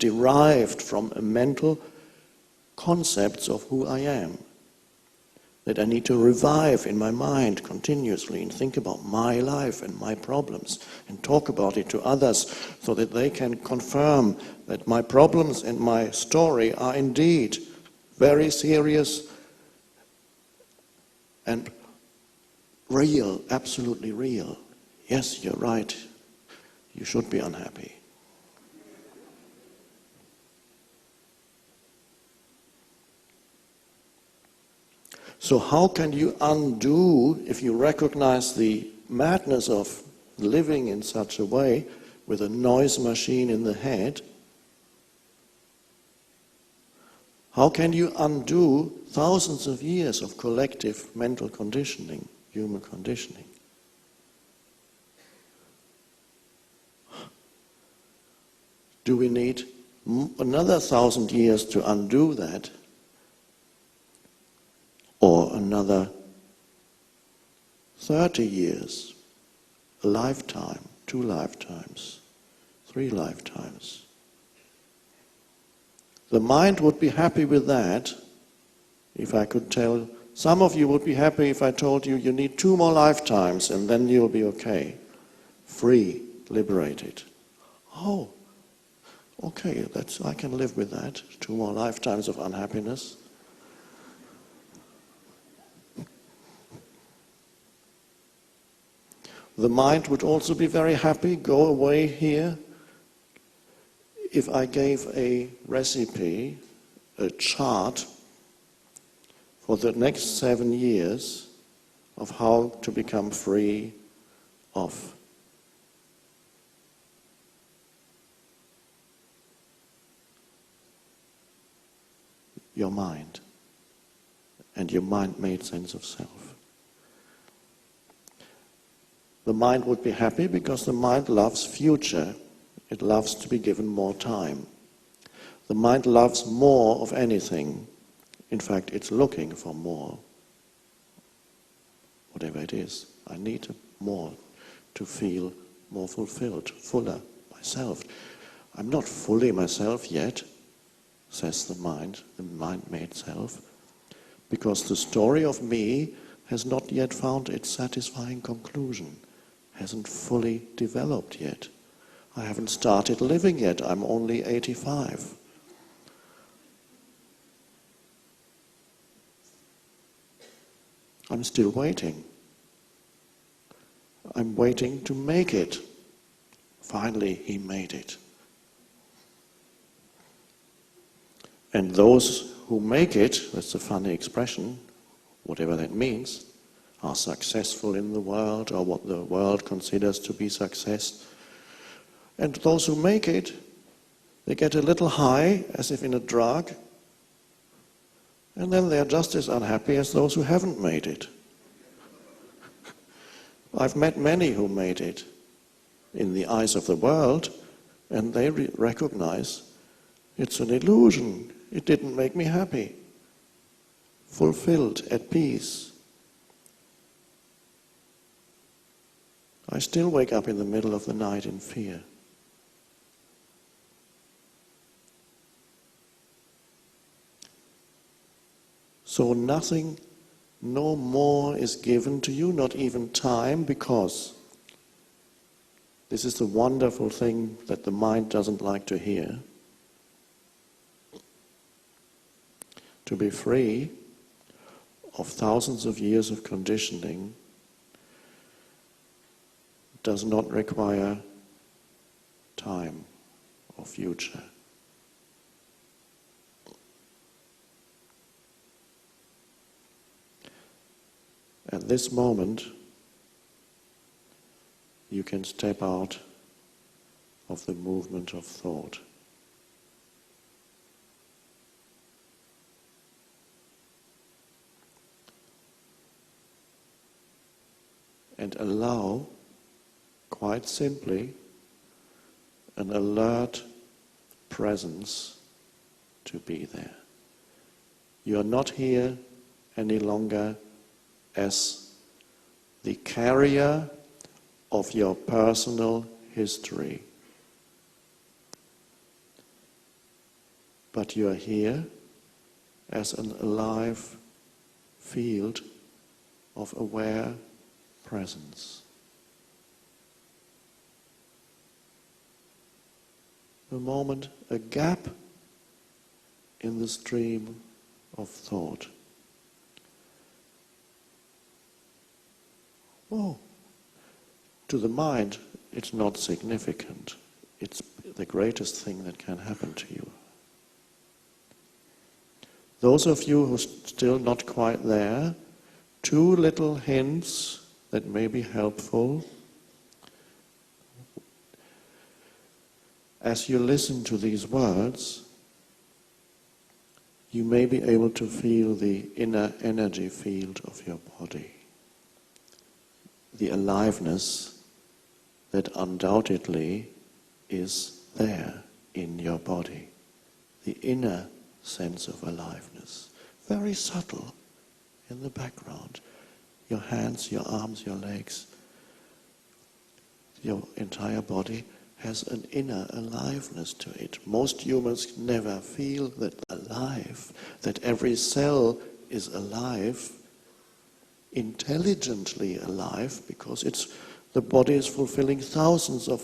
derived from mental concepts of who I am, that I need to revive in my mind continuously and think about my life and my problems and talk about it to others so that they can confirm that my problems and my story are indeed very serious and real, absolutely real. Yes, you're right. You should be unhappy. So how can you undo, if you recognize the madness of living in such a way with a noise machine in the head, how can you undo thousands of years of collective mental conditioning, human conditioning? Do we need another 1,000 years to undo that? Or another 30 years, a lifetime, 2 lifetimes, 3 lifetimes? The mind would be happy with that if I could tell. Some of you would be happy if I told you you need 2 more lifetimes and then you'll be okay, free, liberated. Oh, okay, I can live with that. 2 more lifetimes of unhappiness. The mind would also be very happy, go away here, if I gave a recipe, a chart for the next 7 years of how to become free of your mind and your mind-made sense of self. The mind would be happy because the mind loves future. It loves to be given more time. The mind loves more of anything. In fact, it's looking for more. Whatever it is, I need more to feel more fulfilled, fuller myself. I'm not fully myself yet, says the mind-made self, because the story of me has not yet found its satisfying conclusion. Hasn't fully developed yet. I haven't started living yet. I'm only 85. I'm still waiting. I'm waiting to make it. Finally, he made it. And those who make it, that's a funny expression, whatever that means, are successful in the world, or what the world considers to be success. And those who make it, they get a little high, as if in a drug, and then they're just as unhappy as those who haven't made it. I've met many who made it in the eyes of the world, and they recognize it's an illusion. It didn't make me happy, fulfilled, at peace. I still wake up in the middle of the night in fear. So nothing, no more is given to you, not even time, because this is the wonderful thing that the mind doesn't like to hear. To be free of thousands of years of conditioning does not require time or future. At this moment, you can step out of the movement of thought. And allow, quite simply, an alert presence to be there. You are not here any longer as the carrier of your personal history. but you are here as an alive field of aware presence. A moment, a gap in the stream of thought. Oh, to the mind, it's not significant. It's the greatest thing that can happen to you. Those of you who are still not quite there, 2 little hints that may be helpful. As you listen to these words, you may be able to feel the inner energy field of your body. The aliveness that undoubtedly is there in your body. The inner sense of aliveness. Very subtle in the background. Your hands, your arms, your legs, your entire body has an inner aliveness to it. Most humans never feel that alive, that every cell is alive, intelligently alive, because the body is fulfilling thousands of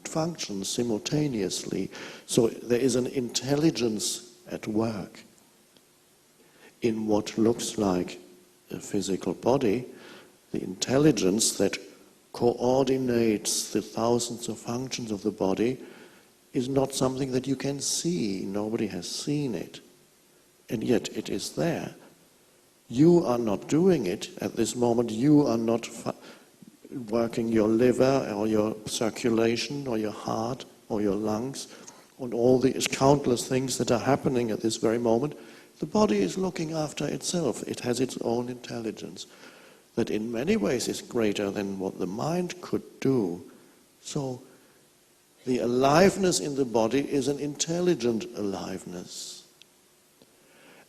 functions simultaneously. So there is an intelligence at work in what looks like a physical body, the intelligence that coordinates the thousands of functions of the body is not something that you can see. Nobody has seen it. And yet it is there. You are not doing it at this moment. You are not working your liver or your circulation or your heart or your lungs and all these countless things that are happening at this very moment. The body is looking after itself. It has its own intelligence that in many ways is greater than what the mind could do. So the aliveness in the body is an intelligent aliveness.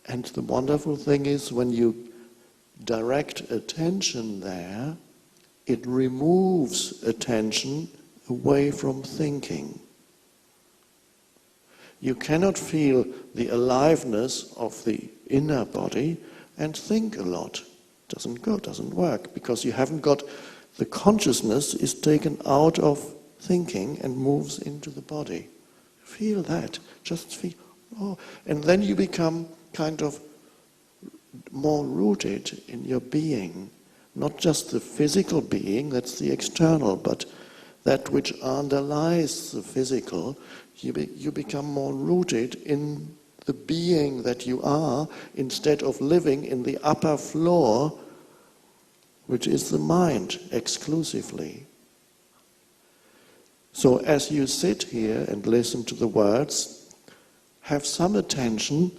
And the wonderful thing is when you direct attention there, it removes attention away from thinking. You cannot feel the aliveness of the inner body and think a lot. Doesn't work, because you haven't got, the consciousness is taken out of thinking and moves into the body. Feel that, just feel, and then you become kind of more rooted in your being, not just the physical being, that's the external, but that which underlies the physical. You become more rooted in the being that you are, instead of living in the upper floor, which is the mind exclusively. So as you sit here and listen to the words, have some attention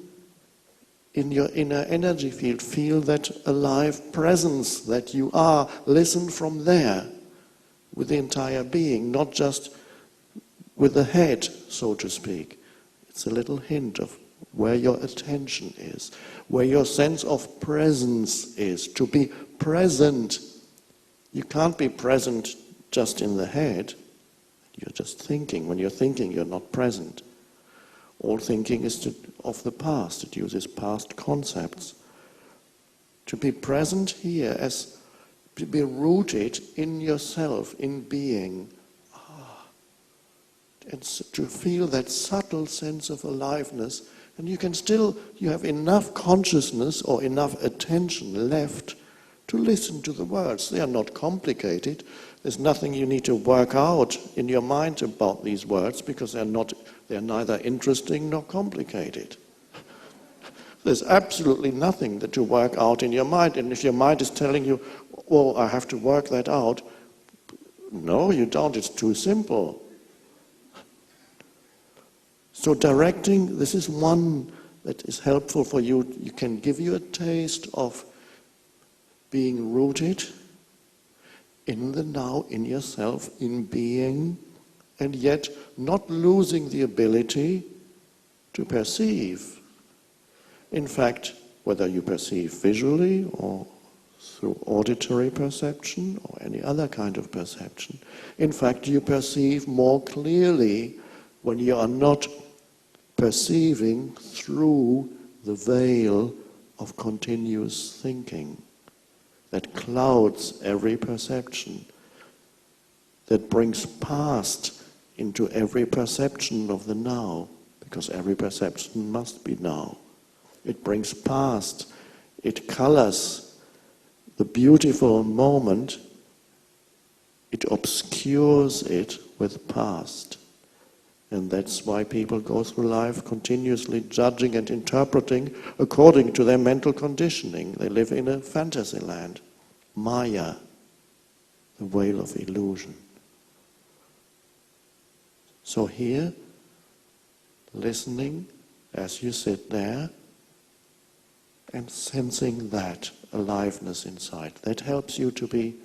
in your inner energy field. Feel that alive presence that you are. Listen from there with the entire being, not just with the head, so to speak. It's a little hint of where your attention is, where your sense of presence is, to be present. You can't be present just in the head. You're just thinking. When you're thinking, you're not present. All thinking is of the past. It uses past concepts. To be present here, as to be rooted in yourself, in being, and to feel that subtle sense of aliveness. And you have enough consciousness or enough attention left to listen to the words. They are not complicated. There's nothing you need to work out in your mind about these words, because they're neither interesting nor complicated. There's absolutely nothing that you work out in your mind. And if your mind is telling you, oh, I have to work that out, no, you don't. It's too simple. So directing, this is one that is helpful for you. You can give you a taste of being rooted in the now, in yourself, in being, and yet not losing the ability to perceive. In fact, whether you perceive visually or through auditory perception or any other kind of perception, in fact, you perceive more clearly when you are not perceiving through the veil of continuous thinking that clouds every perception, that brings past into every perception of the now, because every perception must be now. It brings past, it colors the beautiful moment, it obscures it with past. And that's why people go through life continuously judging and interpreting according to their mental conditioning. They live in a fantasy land, Maya, the veil of illusion. So here, listening as you sit there and sensing that aliveness inside, that helps you to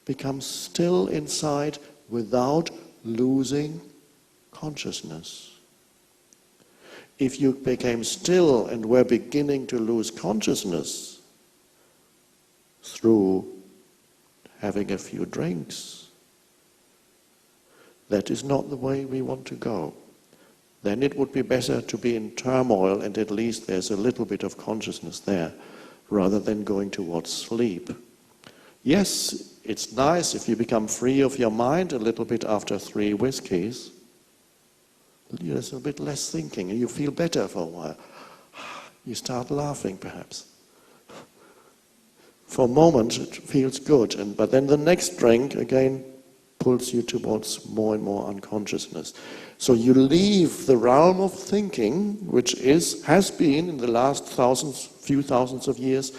become still inside without losing consciousness. If you became still and were beginning to lose consciousness through having a few drinks, that is not the way we want to go. Then it would be better to be in turmoil and at least there's a little bit of consciousness there, rather than going towards sleep. Yes, it's nice if you become free of your mind a little bit after 3 whiskeys. There's a bit less thinking and you feel better for a while. You start laughing perhaps. For a moment it feels good, but then the next drink again pulls you towards more and more unconsciousness. So you leave the realm of thinking, which has been in the last few thousands of years,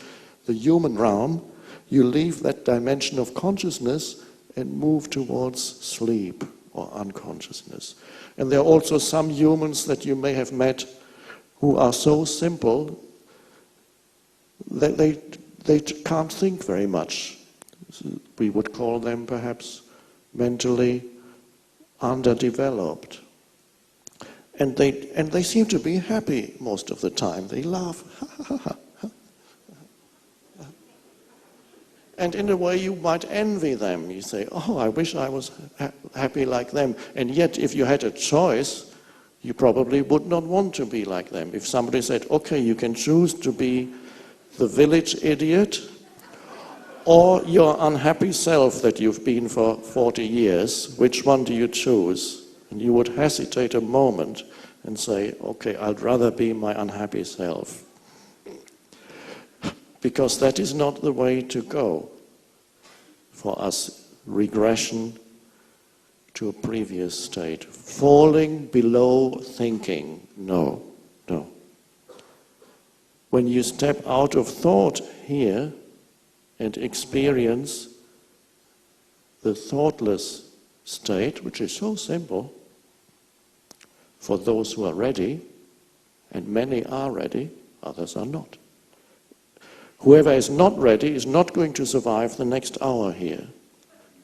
the human realm. You leave that dimension of consciousness and move towards sleep or unconsciousness. And there are also some humans that you may have met who are so simple that they can't think very much. We would call them perhaps mentally underdeveloped. And they seem to be happy most of the time. They laugh. And in a way you might envy them. You say, oh, I wish I was happy like them. And yet if you had a choice, you probably would not want to be like them. If somebody said, okay, you can choose to be the village idiot or your unhappy self that you've been for 40 years, which one do you choose? And you would hesitate a moment and say, okay, I'd rather be my unhappy self. Because that is not the way to go for us. Regression to a previous state. Falling below thinking. No. When you step out of thought here and experience the thoughtless state, which is so simple for those who are ready, and many are ready, others are not. Whoever is not ready is not going to survive the next hour here.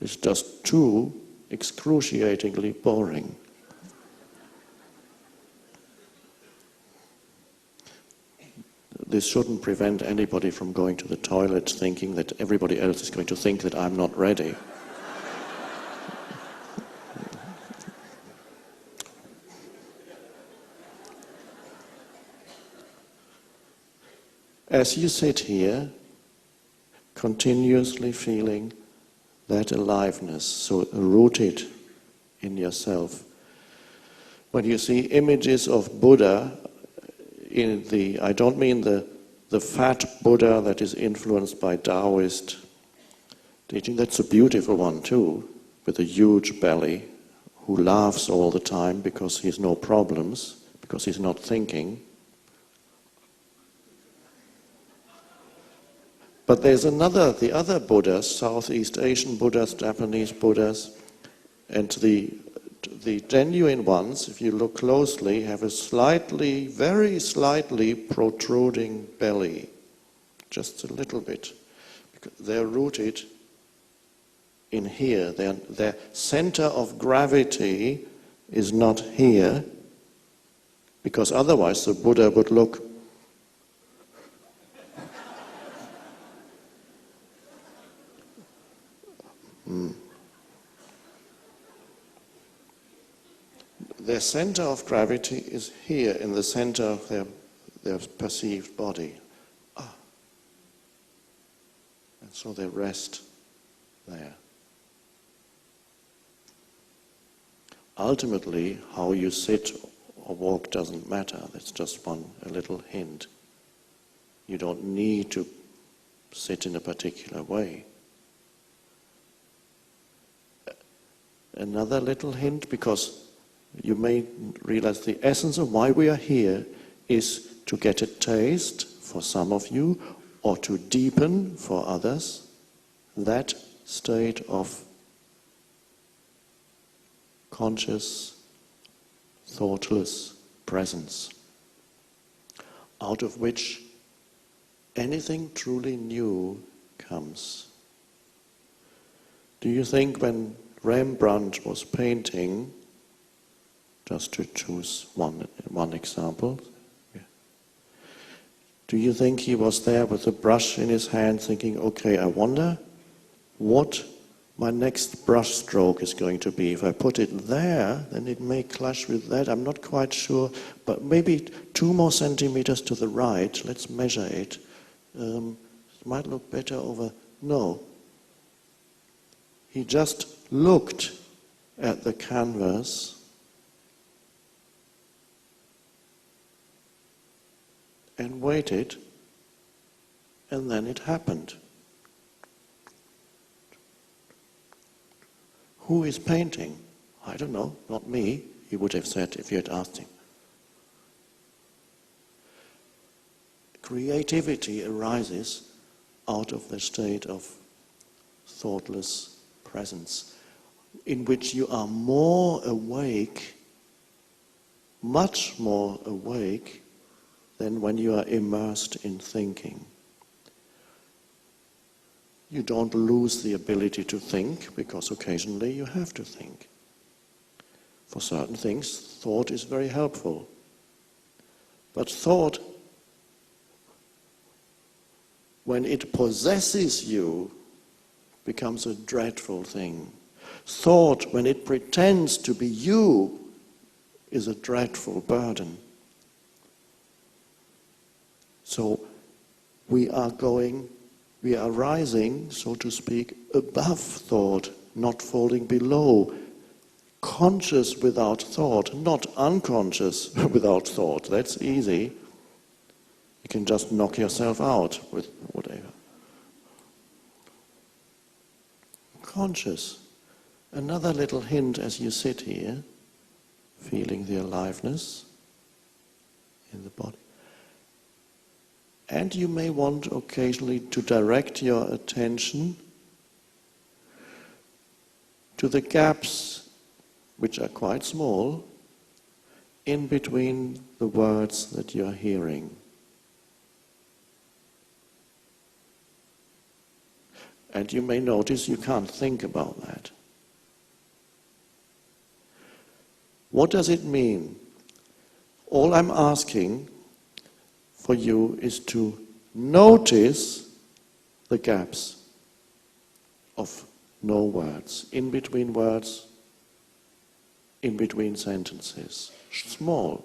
It's just too excruciatingly boring. This shouldn't prevent anybody from going to the toilet thinking that everybody else is going to think that I'm not ready. As you sit here, continuously feeling that aliveness, so rooted in yourself. When you see images of Buddha, I don't mean the fat Buddha that is influenced by Taoist teaching. That's a beautiful one too, with a huge belly, who laughs all the time because he has no problems, because he's not thinking. But there's the other Buddhas, Southeast Asian Buddhas, Japanese Buddhas, and the genuine ones, if you look closely, have a very slightly protruding belly, just a little bit. Because they're rooted in here. Their center of gravity is not here, because otherwise the Buddha would look their center of gravity is here, in the center of their perceived body. Ah. And so they rest there. Ultimately, how you sit or walk doesn't matter. That's just a little hint. You don't need to sit in a particular way. Another little hint, because you may realize the essence of why we are here is to get a taste for some of you, or to deepen for others, that state of conscious, thoughtless presence, out of which anything truly new comes. Do you think when Rembrandt was painting, just to choose one example, do you think he was there with a brush in his hand thinking, okay, I wonder what my next brush stroke is going to be? If I put it there, then it may clash with that. I'm not quite sure, but maybe 2 more centimeters to the right. Let's measure it. It might look better over. No. He just looked at the canvas and waited, and then it happened. Who is painting? I don't know, not me, he would have said if you had asked him. Creativity arises out of the state of thoughtless presence, in which you are more awake, much more awake, than when you are immersed in thinking. You don't lose the ability to think, because occasionally you have to think. For certain things, thought is very helpful. But thought, when it possesses you, becomes a dreadful thing. Thought, when it pretends to be you, is a dreadful burden. So we are rising, so to speak, above thought, not falling below. Conscious without thought, not unconscious without thought. That's easy. You can just knock yourself out with whatever. Conscious. Another little hint as you sit here, feeling the aliveness in the body. And you may want occasionally to direct your attention to the gaps, which are quite small, in between the words that you are hearing. And you may notice you can't think about that. What does it mean? All I'm asking for you is to notice the gaps of no words, in between sentences. Small.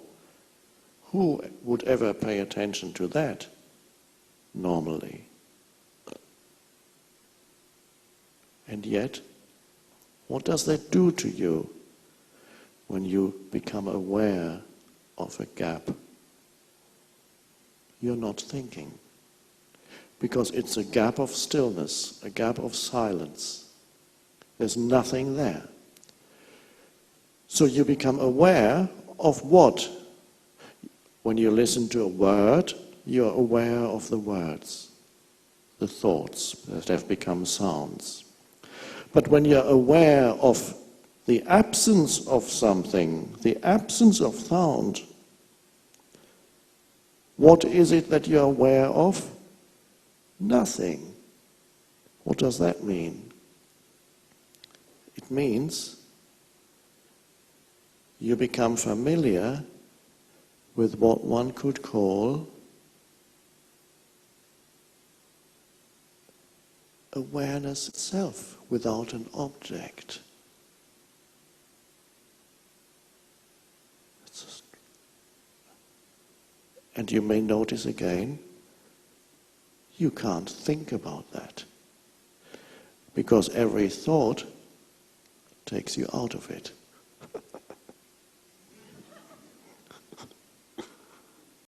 Who would ever pay attention to that normally? And yet, what does that do to you when you become aware of a gap? You're not thinking, because it's a gap of stillness, a gap of silence. There's nothing there. So you become aware of what? When you listen to a word, you're aware of the words, the thoughts that have become sounds. But when you're aware of the absence of something, the absence of sound, what is it that you're aware of? Nothing. What does that mean? It means you become familiar with what one could call awareness itself without an object. And you may notice again, you can't think about that. Because every thought takes you out of it.